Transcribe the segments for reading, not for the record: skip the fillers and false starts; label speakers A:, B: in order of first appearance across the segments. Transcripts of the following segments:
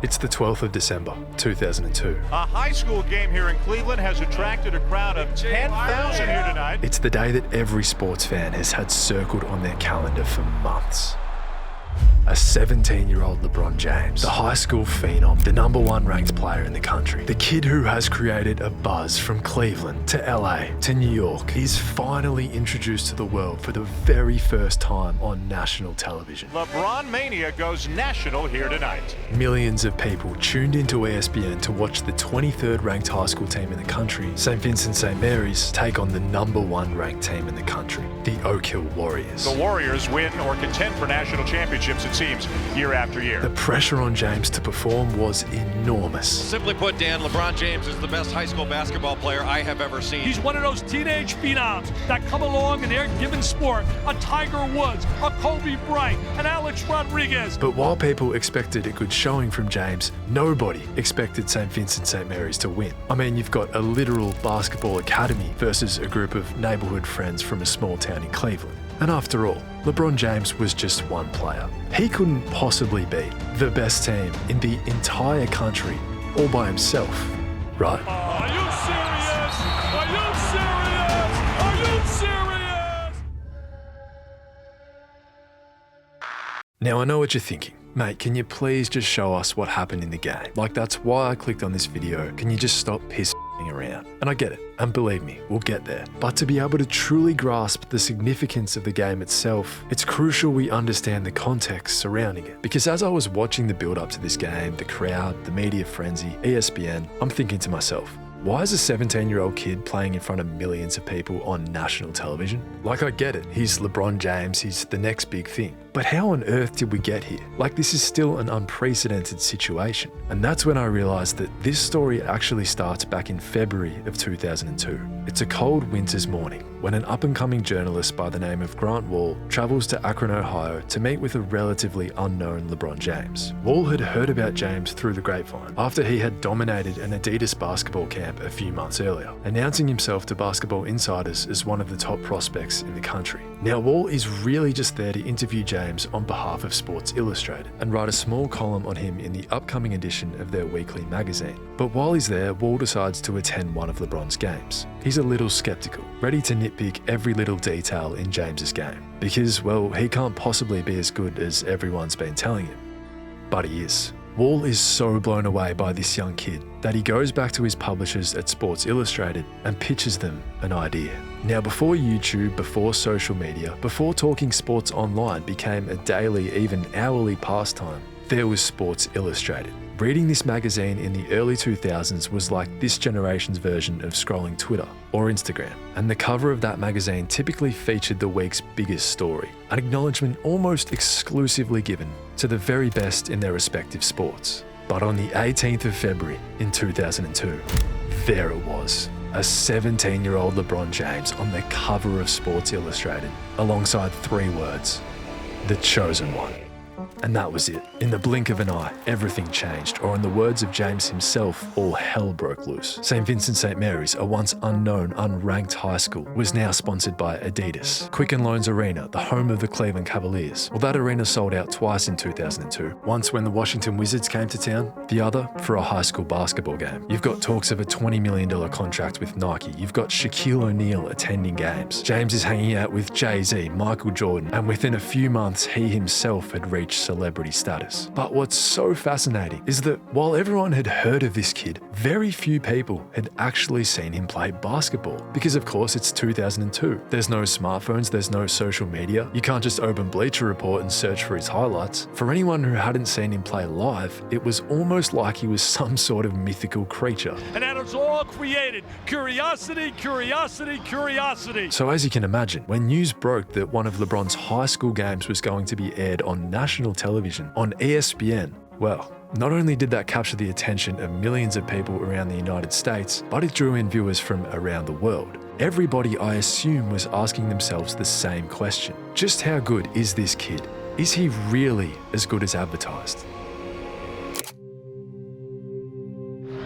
A: It's the 12th of December, 2002.
B: A high school game here in Cleveland has attracted a crowd of 10,000 here tonight.
A: It's the day that every sports fan has had circled on their calendar for months. A 17-year-old LeBron James, the high school phenom, the #1 ranked player in the country, the kid who has created a buzz from Cleveland to LA to New York, is finally introduced to the world for the very first time on national television.
B: LeBron Mania goes national here tonight.
A: Millions of people tuned into ESPN to watch the 23rd ranked high school team in the country, St. Vincent St. Mary's, take on the #1 ranked team in the country, the Oak Hill Warriors.
B: The Warriors win or contend for national championships, it seems, year after year.
A: The pressure on James to perform was enormous.
C: Simply put, Dan, LeBron James is the best high school basketball player I have ever seen.
D: He's one of those teenage phenoms that come along in their given sport. A Tiger Woods, a Kobe Bryant, an Alex Rodriguez.
A: But while people expected a good showing from James, nobody expected St. Vincent St. Mary's to win. I mean, you've got a literal basketball academy versus a group of neighbourhood friends from a small town in Cleveland. And after all, LeBron James was just one player. He couldn't possibly be the best team in the entire country all by himself, right?
D: Are you serious? Are you serious? Are you serious?
A: Now I know what you're thinking. Mate, can you please just show us what happened in the game? Like, that's why I clicked on this video. Can you just stop pissing around? And I get it, and believe me, we'll get there. But to be able to truly grasp the significance of the game itself, it's crucial we understand the context surrounding it. Because as I was watching the build up to this game, the crowd, the media frenzy, ESPN, I'm thinking to myself, why is a 17-year-old kid playing in front of millions of people on national television? Like, I get it, he's LeBron James, he's the next big thing. But how on earth did we get here? Like, this is still an unprecedented situation. And that's when I realized that this story actually starts back in February of 2002. It's a cold winter's morning when an up-and-coming journalist by the name of Grant Wall travels to Akron, Ohio to meet with a relatively unknown LeBron James. Wall had heard about James through the grapevine after he had dominated an Adidas basketball camp a few months earlier, announcing himself to Basketball Insiders as one of the top prospects in the country. Now, Wall is really just there to interview James on behalf of Sports Illustrated and write a small column on him in the upcoming edition of their weekly magazine. But while he's there, Wall decides to attend one of LeBron's games. He's a little skeptical, ready to nitpick every little detail in James's game, because, well, he can't possibly be as good as everyone's been telling him. But he is. Wall is so blown away by this young kid that he goes back to his publishers at Sports Illustrated and pitches them an idea. Now, before YouTube, before social media, before talking sports online became a daily, even hourly pastime, there was Sports Illustrated. Reading this magazine in the early 2000s was like this generation's version of scrolling Twitter or Instagram. And the cover of that magazine typically featured the week's biggest story, an acknowledgement almost exclusively given to the very best in their respective sports. But on the 18th of February in 2002, there it was. A 17-year-old LeBron James on the cover of Sports Illustrated, alongside 3 words: the chosen one. And that was it. In the blink of an eye, everything changed, or in the words of James himself, all hell broke loose. St. Vincent St. Mary's, a once unknown, unranked high school, was now sponsored by Adidas. Quicken Loans Arena, the home of the Cleveland Cavaliers. Well, that arena sold out twice in 2002. Once when the Washington Wizards came to town, the other for a high school basketball game. You've got talks of a $20 million contract with Nike. You've got Shaquille O'Neal attending games. James is hanging out with Jay-Z, Michael Jordan, and within a few months, he himself had reached celebrity status. But what's so fascinating is that while everyone had heard of this kid, very few people had actually seen him play basketball. Because of course it's 2002. There's no smartphones, there's no social media. You can't just open Bleacher Report and search for his highlights. For anyone who hadn't seen him play live, it was almost like he was some sort of mythical creature.
D: And that is all created. Curiosity, curiosity, curiosity.
A: So as you can imagine, when news broke that one of LeBron's high school games was going to be aired on national television, on ESPN, well, not only did that capture the attention of millions of people around the United States, but it drew in viewers from around the world. Everybody, I assume, was asking themselves the same question. Just how good is this kid? Is he really as good as advertised?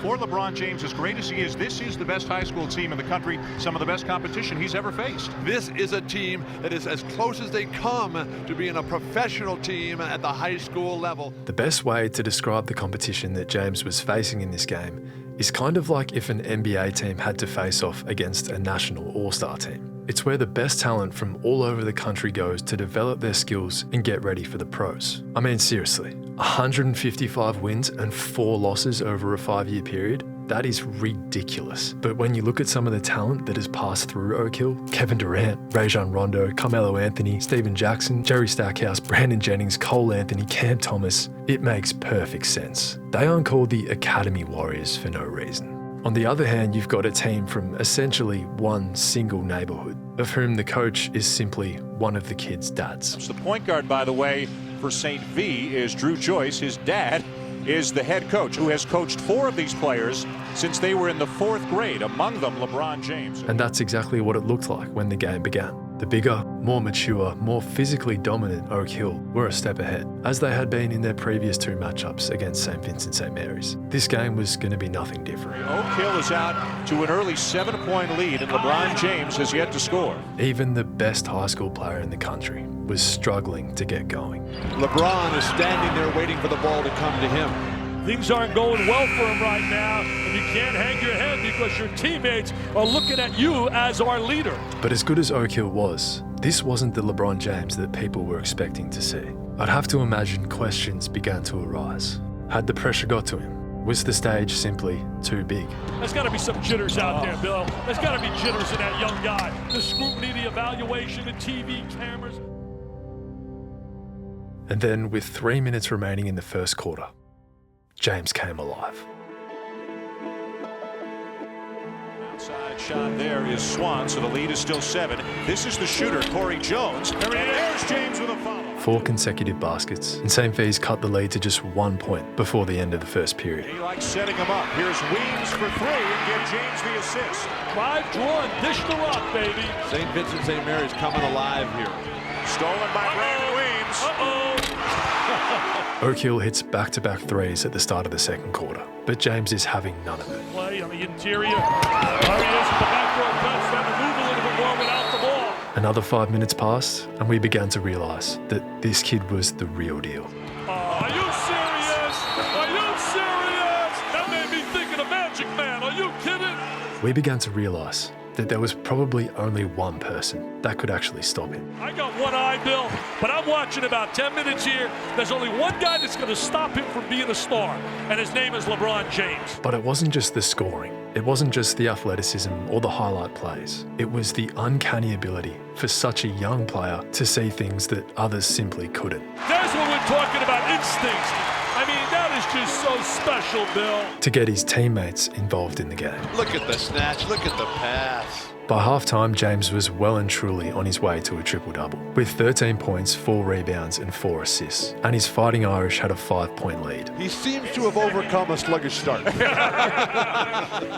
B: For LeBron James, as great as he is, this is the best high school team in the country, some of the best competition he's ever faced.
E: This is a team that is as close as they come to being a professional team at the high school level.
A: The best way to describe the competition that James was facing in this game is kind of like if an NBA team had to face off against a national all-star team. It's where the best talent from all over the country goes to develop their skills and get ready for the pros. I mean, seriously, 155 wins and 4 losses over a 5-year period? That is ridiculous. But when you look at some of the talent that has passed through Oak Hill, Kevin Durant, Rajon Rondo, Carmelo Anthony, Steven Jackson, Jerry Stackhouse, Brandon Jennings, Cole Anthony, Cam Thomas, it makes perfect sense. They aren't called the Academy Warriors for no reason. On the other hand, you've got a team from essentially one single neighbourhood, of whom the coach is simply one of the kids' dads.
B: The point guard, by the way, for St. V is Drew Joyce. His dad is the head coach, who has coached 4 of these players since they were in the 4th grade, among them LeBron James.
A: And that's exactly what it looked like when the game began. The bigger, more mature, more physically dominant Oak Hill were a step ahead, as they had been in their previous 2 matchups against St. Vincent St. Mary's. This game was going to be nothing different.
B: Oak Hill is out to an early 7-point lead, and LeBron James has yet to score.
A: Even the best high school player in the country was struggling to get going.
E: LeBron is standing there waiting for the ball to come to him.
D: Things aren't going well for him right now, and you can't hang your head because your teammates are looking at you as our leader.
A: But as good as Oak Hill was, this wasn't the LeBron James that people were expecting to see. I'd have to imagine questions began to arise. Had the pressure got to him? Was the stage simply too big?
D: There's got to be some jitters out there, Bill. There's got to be jitters in that young guy. The scrutiny, the evaluation, the TV cameras.
A: And then, with 3 minutes remaining in the first quarter, James came alive.
B: Outside shot there is Swan, so the lead is still 7. This is the shooter, Corey Jones. And there's James with a follow.
A: 4 consecutive baskets, and St. V's cut the lead to just 1 point before the end of the first period.
B: He likes setting him up. Here's Weems for 3 and give James the assist.
D: Drive, draw, and dish the rock, baby.
E: St. Vincent St. Mary's coming alive here.
B: Stolen by Brandon Weems.
A: Oak Hill hits back-to-back threes at the start of the second quarter, but James is having none of it.
D: Play on the interior. There he is at the back door press, trying to move a little bit more without the ball.
A: Another 5 minutes passed, and we began to realise that this kid was the real deal.
D: Are you serious? Are you serious? That made me think of the Magic Man. Are you kidding?
A: We began to realise that there was probably only one person that could actually stop him.
D: I got one eye, Bill, but I'm watching about 10 minutes here. There's only one guy that's going to stop him from being a star, and his name is LeBron James.
A: But it wasn't just the scoring. It wasn't just the athleticism or the highlight plays. It was the uncanny ability for such a young player to see things that others simply couldn't.
D: That's what we're talking about, instincts. I mean, that is just so special, Bill.
A: To get his teammates involved in the game.
E: Look at the snatch, look at the pass.
A: By halftime, James was well and truly on his way to a triple-double, with 13 points, 4 rebounds and 4 assists, and his Fighting Irish had a 5-point lead.
E: He seems to have overcome a sluggish start.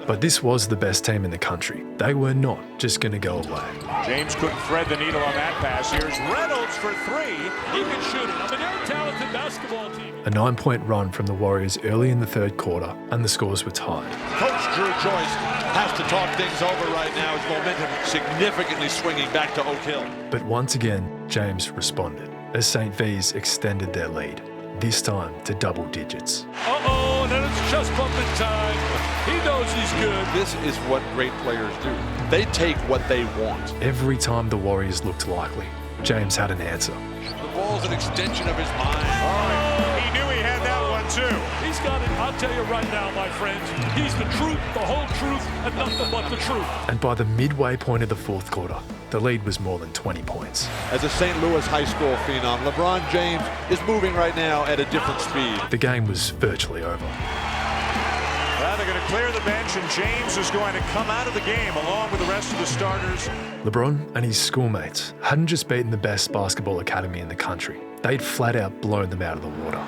A: But this was the best team in the country. They were not just going to go away.
B: James couldn't thread the needle on that pass. Here's Reynolds for 3.
D: He can shoot it. I mean, they're a talented basketball team.
A: A 9-point run from the Warriors early in the third quarter, and the scores were tied.
E: Coach Drew Joyce has to talk things over right now. His momentum significantly swinging back to Oak Hill.
A: But once again, James responded as St. V's extended their lead, this time to double digits.
D: Uh-oh, then it's just bumping time. He knows he's good.
E: This is what great players do. They take what they want.
A: Every time the Warriors looked likely, James had an answer.
E: The ball's an extension of his mind.
B: He knew he had that one too.
D: He's got it. I'll tell you right now, my friends. He's the truth, the whole truth, and nothing but the truth.
A: And by the midway point of the fourth quarter, the lead was more than 20 points.
E: As a St. Louis high school phenom, LeBron James is moving right now at a different speed.
A: The game was virtually over.
B: Well, they're going to clear the bench, and James is going to come out of the game along with the rest of the starters.
A: LeBron and his schoolmates hadn't just beaten the best basketball academy in the country. They'd flat out blown them out of the water.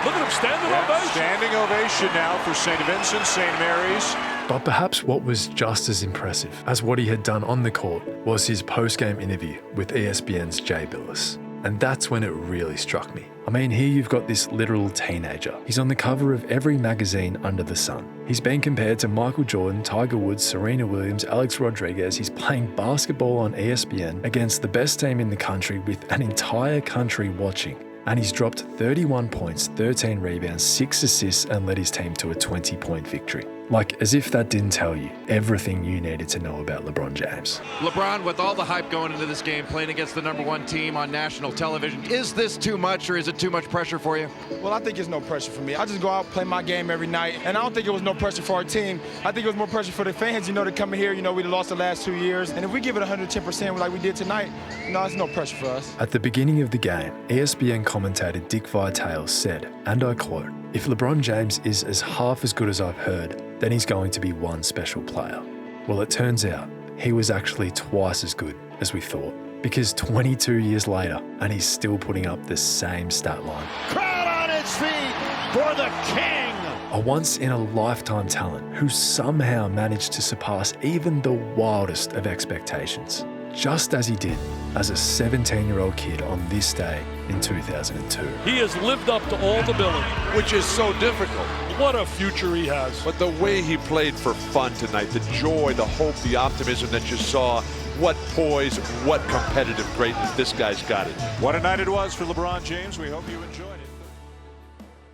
D: Look at him, standing ovation.
B: Standing ovation now for St. Vincent St. Mary's.
A: But perhaps what was just as impressive as what he had done on the court was his post-game interview with ESPN's Jay Billis. And that's when it really struck me. I mean, here you've got this literal teenager. He's on the cover of every magazine under the sun. He's been compared to Michael Jordan, Tiger Woods, Serena Williams, Alex Rodriguez. He's playing basketball on ESPN against the best team in the country with an entire country watching. And he's dropped 31 points, 13 rebounds, 6 assists, and led his team to a 20-point victory. Like, as if that didn't tell you everything you needed to know about LeBron James.
C: LeBron, with all the hype going into this game, playing against the #1 team on national television, is this too much or is it too much pressure for you?
F: Well, I think it's no pressure for me. I just go out, play my game every night, and I don't think it was no pressure for our team. I think it was more pressure for the fans, to come in here. We lost the last 2 years, and if we give it 110% like we did tonight, it's no pressure for us.
A: At the beginning of the game, ESPN commentator Dick Vitale said, and I quote, "If LeBron James is as half as good as I've heard, then he's going to be one special player." Well, it turns out he was actually twice as good as we thought, because 22 years later, and he's still putting up the same stat line.
E: Crowd on its feet for the king.
A: A once-in-a-lifetime talent who somehow managed to surpass even the wildest of expectations, just as he did as a 17-year-old kid on this day in 2002.
D: He has lived up to all the billing.
E: Which is so difficult.
D: What a future he has.
E: But the way he played for fun tonight, the joy, the hope, the optimism that you saw, what poise, what competitive greatness, this guy's got it.
B: What a night it was for LeBron James. We hope you enjoyed it.